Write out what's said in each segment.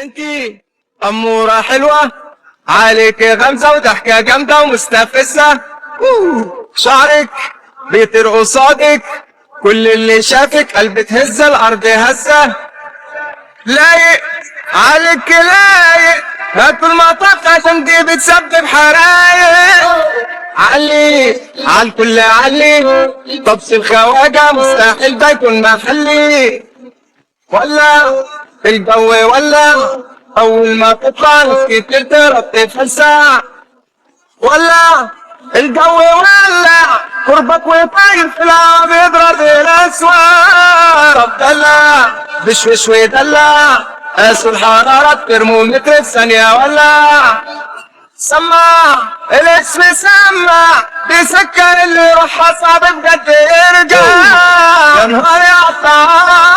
انتي أمورة حلوة، عليك غمزة وضحكة جامدة ومستفزة. شعرك بيطير قصادك، كل اللي شافك قلب تهز الأرض هزة. لايق عليك لايق، هات المطاف عشان دي بتسبب حرايق. علي عالكل علي، طبس الخواجة مستحيل ده يكون محلي. ولا الجو ولا أول ما تطلع ناس كتير ترى تفلسع. ولا الجو ولا قربك وطاير في العاب يضرب الأسوار. طب دلع بشوش ودلع، قاسوا الحرارة الترمومتر في ثانية. ولا سمع الاسم سمع، بيسكر اللي روحها صعب بجد يرجع. يا نهاري عالطعام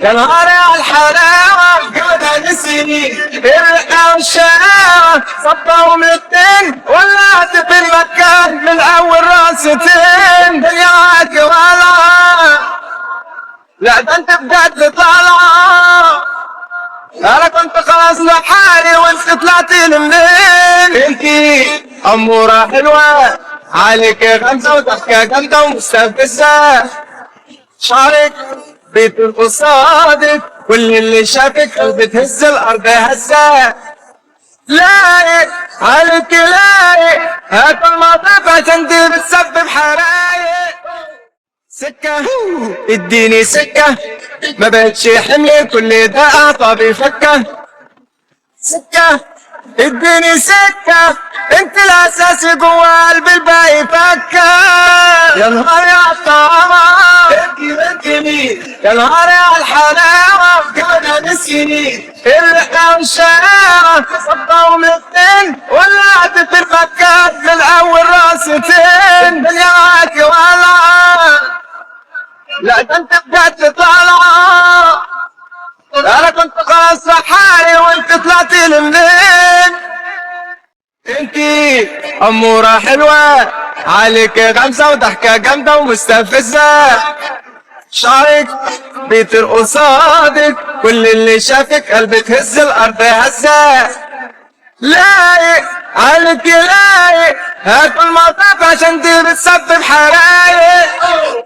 يا نهاري عالحلاوة، جودة نسيني الرقة والشقاوة. صبهم الاتنين ولعت في المكان من أول راستين. دنياك ولعة، لا ده انت بجد طالعة. انا كنت خلاص لحالي وانت طلعتي منين. انتي امورة حلوة، عليك غمزة وضحكة جامدة ومستفزة. شعرك بيطير قصادك، كل اللي شافك قلب تهز الارض هزة. لايق عليك لايق، هات المطاف عشان دي بتسبب حرايق. سكة اديني سكة، ما بقتش حمل كل ده اعصابي فكة. سكة اديني سكة، انت الاساسي جوا قلبي الباقي فكة. يا نهاري عالطعامة يا نهاري عالحلاوة، جودة نسيني الرقة والشقاوة. صبهم الاتنين ولعت في المكان من اول راستين. دنياك ولعة، لا ده انت بجد طالعة. انا كنت خلاص لحالي وانت طلعتي منين. انتي امورة حلوة، عليك غمزة وضحكة جامدة ومستفزة. شعرك بيطير قصادك، كل اللي شافك قلب تهز الارض هزة. لايق عليك لايق، هات المطاف عشان دي بتسبب حرايق.